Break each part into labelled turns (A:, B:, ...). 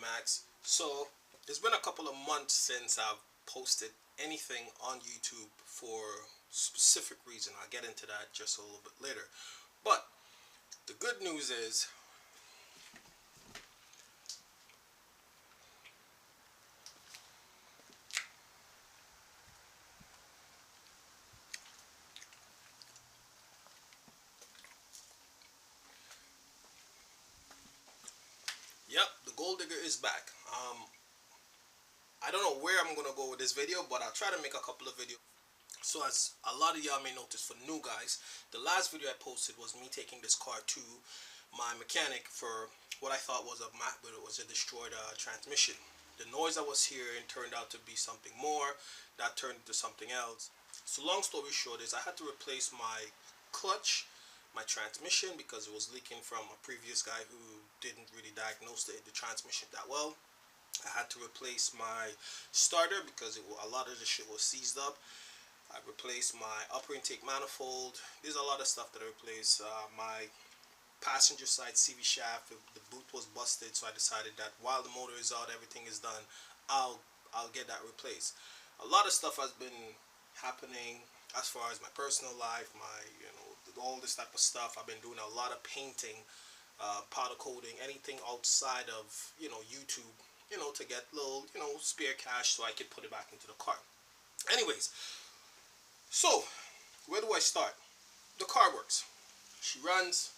A: Max. So it's been a couple of months since I've posted anything on YouTube for specific reason. I'll get into that just a little bit later. But the good news is, yep, the gold digger is back. I don't know where I'm gonna go with this video, but I'll try to make a couple of videos. So as a lot of y'all may notice, for new guys, the last video I posted was me taking this car to my mechanic for what I thought was a destroyed transmission. The noise I was hearing turned out to be something more. That turned into something else. So long story short is I had to replace my clutch, my transmission, because it was leaking from a previous guy who didn't really diagnose the transmission that well. I had to replace my starter because a lot of the shit was seized up. I replaced my upper intake manifold. There's a lot of stuff that I replaced. My passenger side CV shaft, the boot was busted, so I decided that while the motor is out, everything is done, I'll get that replaced. A lot of stuff has been happening as far as my personal life, all this type of stuff. I've been doing a lot of painting, powder coating, anything outside of YouTube, to get little spare cash so I could put it back into the car. Anyways, so where do I start? The car works. She runs,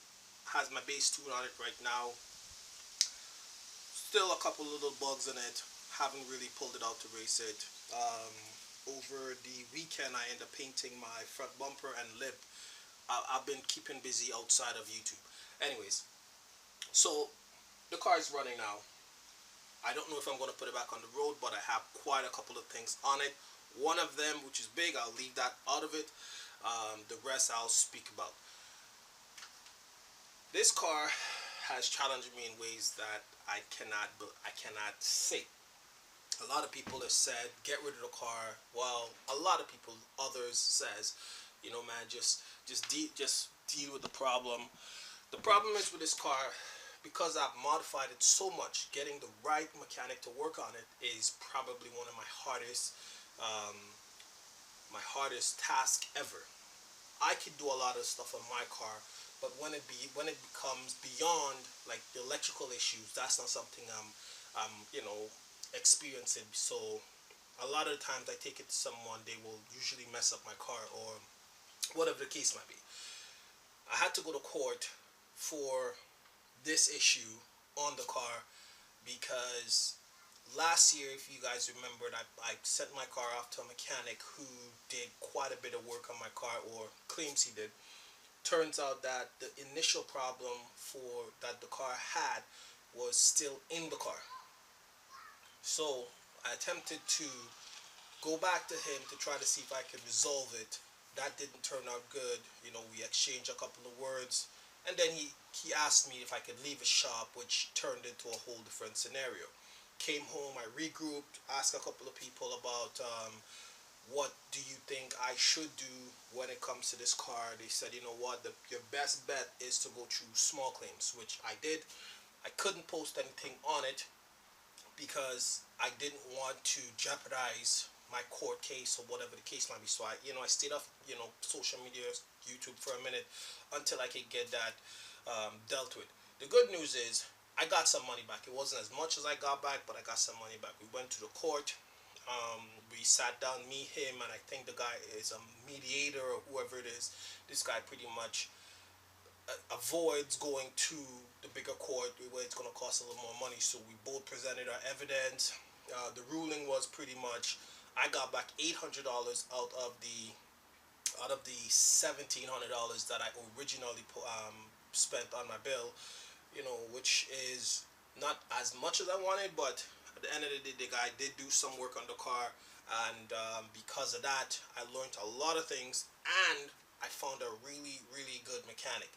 A: has my base tune on it right now. Still a couple little bugs in it. Haven't really pulled it out to race it. Over the weekend I ended up painting my front bumper and lip. I've been keeping busy outside of YouTube. Anyways, so the car is running now. I don't know if I'm going to put it back on the road, but I have quite a couple of things on it. One of them, which is big, I'll leave that out of it. The rest I'll speak about. This car has challenged me in ways that I cannot say. A lot of people have said, get rid of the car. Well, a lot of people, others says, man, just deal with the problem. The problem is with this car, because I've modified it so much, getting the right mechanic to work on it is probably one of my hardest task ever. I could do a lot of stuff on my car, but when it becomes beyond like the electrical issues, that's not something I'm experiencing. So a lot of the times I take it to someone, they will usually mess up my car or whatever the case might be. I had to go to court for this issue on the car because last year, if you guys remembered, I sent my car off to a mechanic who did quite a bit of work on my car, or claims he did. Turns out that the initial problem that the car had was still in the car. So I attempted to go back to him to try to see if I could resolve it. That didn't turn out good. We exchanged a couple of words, and then he asked me if I could leave his shop, which turned into a whole different scenario. Came home, I regrouped, asked a couple of people about what do you think I should do when it comes to this car. They said, you know what, your best bet is to go through small claims, which I did. I couldn't post anything on it because I didn't want to jeopardize my court case or whatever the case might be. So I stayed off, social media, YouTube for a minute until I could get that dealt with. The good news is I got some money back. It wasn't as much as I got back, but I got some money back. We went to the court. We sat down, me, him, and I think the guy is a mediator or whoever it is. This guy pretty much avoids going to the bigger court where it's going to cost a little more money. So we both presented our evidence. The ruling was pretty much I got back $800 out of the $1,700 that I originally spent on my bill. Which is not as much as I wanted, but at the end of the day, the guy did do some work on the car, and because of that, I learned a lot of things, and I found a really, really good mechanic,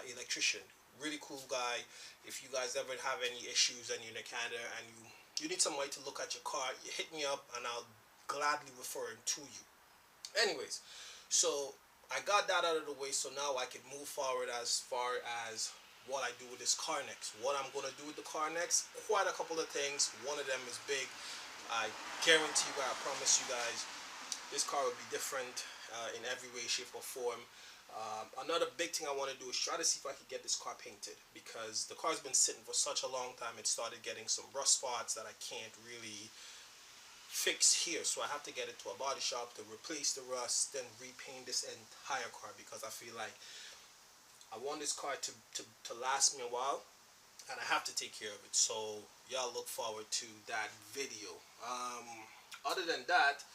A: electrician, really cool guy. If you guys ever have any issues and you're in Canada and you need somebody to look at your car, you hit me up and I'll gladly refer him to you. Anyways, so I got that out of the way, so now I can move forward as far as what I do with this car next. What I'm gonna do with the car next, quite a couple of things. One of them is big. I guarantee you, I promise you guys, this car will be different in every way, shape, or form. Another big thing I want to do is try to see if I can get this car painted, because the car's been sitting for such a long time. It started getting some rust spots that I can't really fix here, so I have to get it to a body shop to replace the rust, then repaint this entire car, because I feel like I want this car to last me a while, and I have to take care of it. So y'all look forward to that video. Other than that,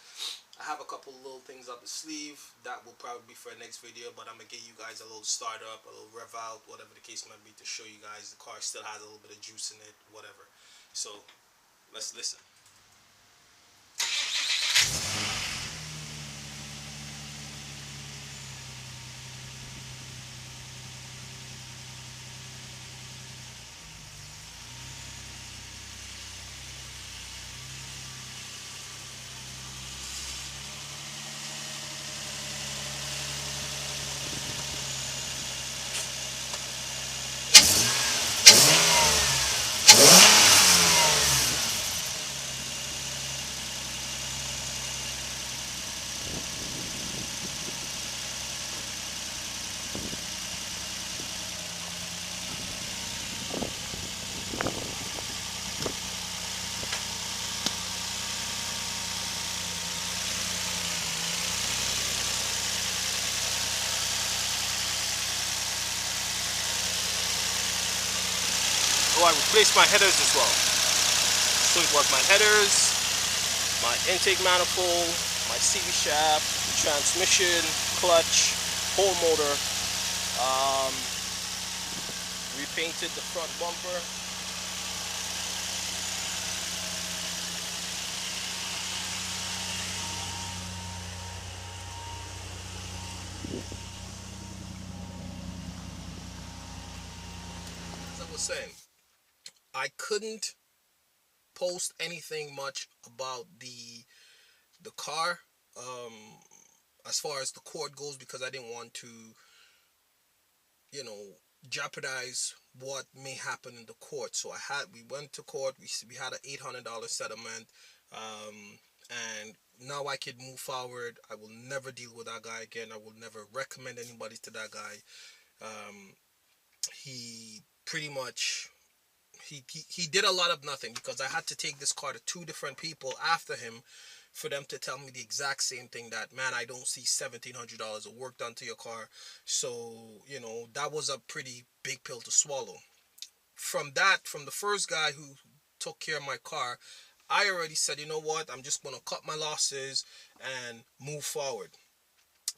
A: I have a couple little things up the sleeve that will probably be for the next video, but I'm gonna give you guys a little startup, a little rev out, whatever the case might be, to show you guys the car still has a little bit of juice in it, whatever. So let's listen. Oh, I replaced my headers as well. So it was my headers, my intake manifold, my CV shaft, transmission, clutch, whole motor. Um, Repainted the front bumper. As I was saying, I couldn't post anything much about the car, um, as far as the court goes, because I didn't want to, you know, jeopardize what may happen in the court. So we went to court. We had an $800 settlement, um, and now I could move forward. I will never deal with that guy again. I will never recommend anybody to that guy. Um, he pretty much he did a lot of nothing, because I had to take this car to two different people after him for them to tell me the exact same thing, that, man, I don't see $1,700 of work done to your car. So, that was a pretty big pill to swallow. From the first guy who took care of my car, I already said, you know what, I'm just going to cut my losses and move forward.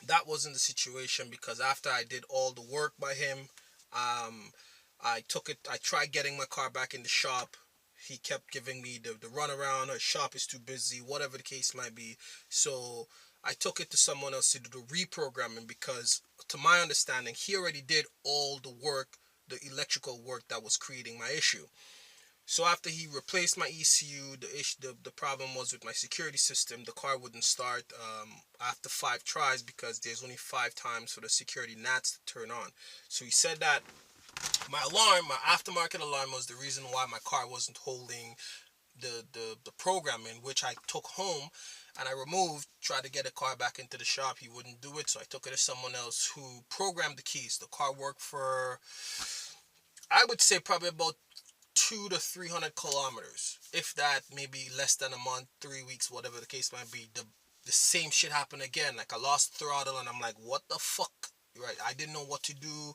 A: That wasn't the situation, because after I did all the work by him, um, I tried getting my car back in the shop. He kept giving me the runaround. Our shop is too busy, whatever the case might be. So I took it to someone else to do the reprogramming, because to my understanding, he already did all the work, the electrical work that was creating my issue. So after he replaced my ECU, the problem was with my security system. The car wouldn't start after 5 tries, because there's only 5 times for the security NATs to turn on. So he said that my aftermarket alarm, was the reason why my car wasn't holding the programming, which I took home and I removed, tried to get the car back into the shop. He wouldn't do it, so I took it to someone else who programmed the keys. The car worked for, I would say, probably about 200 to 300 kilometers, if that, maybe less than a month, 3 weeks, whatever the case might be. The same shit happened again. Like, I lost throttle, and I'm like, what the fuck? Right? I didn't know what to do.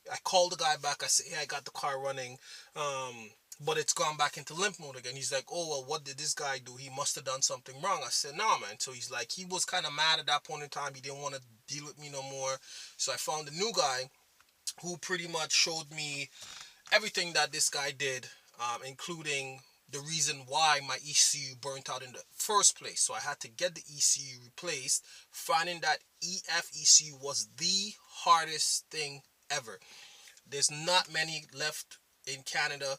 A: I called the guy back. I said, hey, I got the car running, but it's gone back into limp mode again. He's like, oh, well, what did this guy do? He must have done something wrong. I said, nah, man. So he's like, he was kind of mad at that point in time. He didn't want to deal with me no more. So I found a new guy who pretty much showed me everything that this guy did, including the reason why my ECU burnt out in the first place. So I had to get the ECU replaced. Finding that EF ECU was the hardest thing ever. There's not many left in Canada,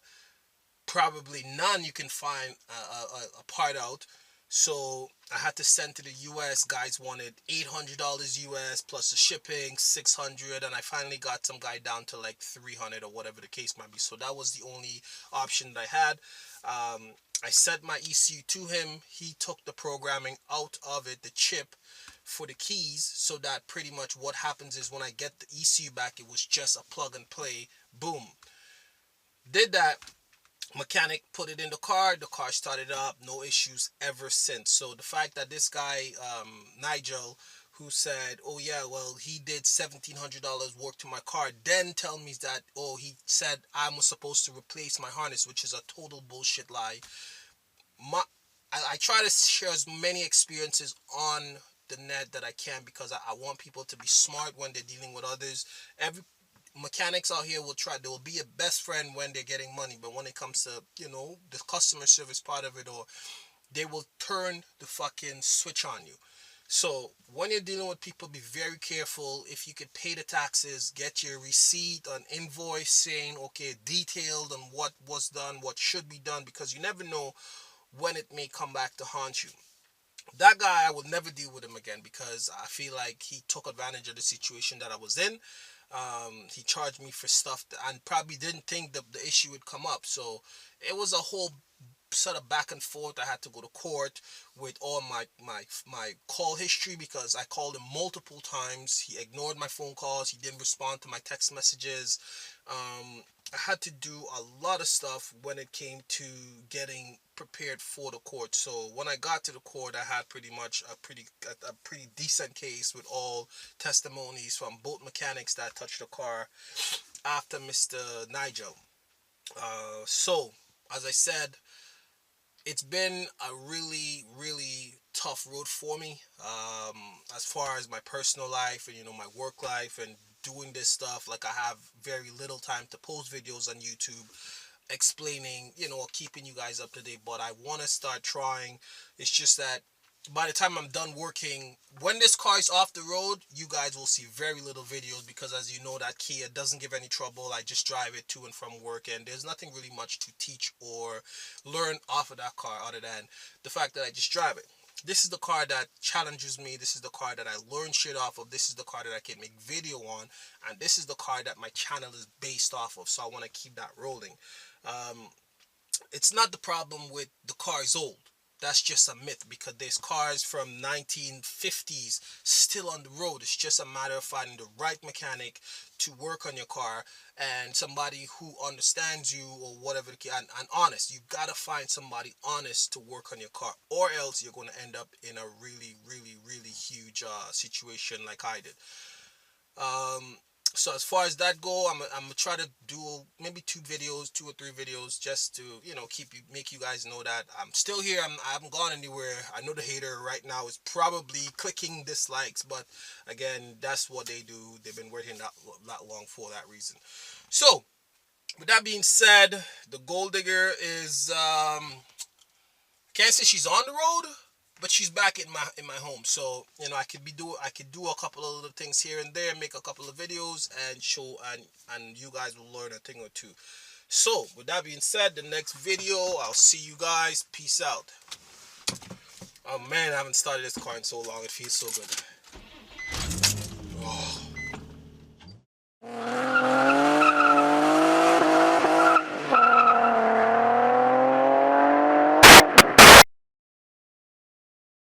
A: probably none you can find a part out. So I had to send to the US. Guys wanted $800 US plus the shipping, 600, and I finally got some guy down to like 300 or whatever the case might be. So that was the only option that I had. I sent my ECU to him. He took the programming out of it, the chip for the keys, so that pretty much what happens is when I get the ECU back, it was just a plug and play. Boom. Did that. Mechanic put it in the car started up, no issues ever since. So the fact that this guy, Nigel, who said, oh yeah, well, he did $1,700 work to my car, then tell me that, oh, he said I was supposed to replace my harness, which is a total bullshit lie. I try to share as many experiences on the net that I can, because I want people to be smart when they're dealing with others. Every mechanics out here they will be a best friend when they're getting money, but when it comes to, the customer service part of it, or they will turn the fucking switch on you. So when you're dealing with people, be very careful. If you could pay the taxes, get your receipt, an invoice saying, okay, detailed on what was done, what should be done, because you never know when it may come back to haunt you. That guy, I will never deal with him again, because I feel like he took advantage of the situation that I was in. He charged me for stuff and probably didn't think the issue would come up. So it was a whole sort of back and forth. I had to go to court with all my call history, because I called him multiple times. He ignored my phone calls. He didn't respond to my text messages. I had to do a lot of stuff when it came to getting prepared for the court. So when I got to the court, I had pretty much a pretty decent case with all testimonies from both mechanics that touched the car after Mr. Nigel. So as I said, it's been a really, really tough road for me, as far as my personal life and my work life and doing this stuff. Like, I have very little time to post videos on YouTube explaining, keeping you guys up to date, but I want to start trying. It's just that by the time I'm done working, when this car is off the road, you guys will see very little videos, because as you know, that Kia doesn't give any trouble. I just drive it to and from work, and there's nothing really much to teach or learn off of that car other than the fact that I just drive it. This is the car that challenges me. This is the car that I learn shit off of. This is the car that I can make video on, and this is the car that my channel is based off of. So I want to keep that rolling. It's not the problem with the car is old. That's just a myth, because there's cars from 1950s still on the road. It's just a matter of finding the right mechanic to work on your car, and somebody who understands you, or whatever, and honest. You gotta find somebody honest to work on your car, or else you're gonna end up in a really, really, really huge situation like I did. So as far as that go, I'm gonna try to do maybe 2 or 3 videos, just to make you guys know that I'm still here. I haven't gone anywhere. I know the hater right now is probably clicking dislikes, but again, that's what they do. They've been waiting that long for that reason. So with that being said, the gold digger is can't say she's on the road, but she's back in my home. So I could do a couple of little things here and there, make a couple of videos, and show, and you guys will learn a thing or two. So with that being said, the next video, I'll see you guys. Peace out. Oh man, I haven't started this car in so long. It feels so good. Oh.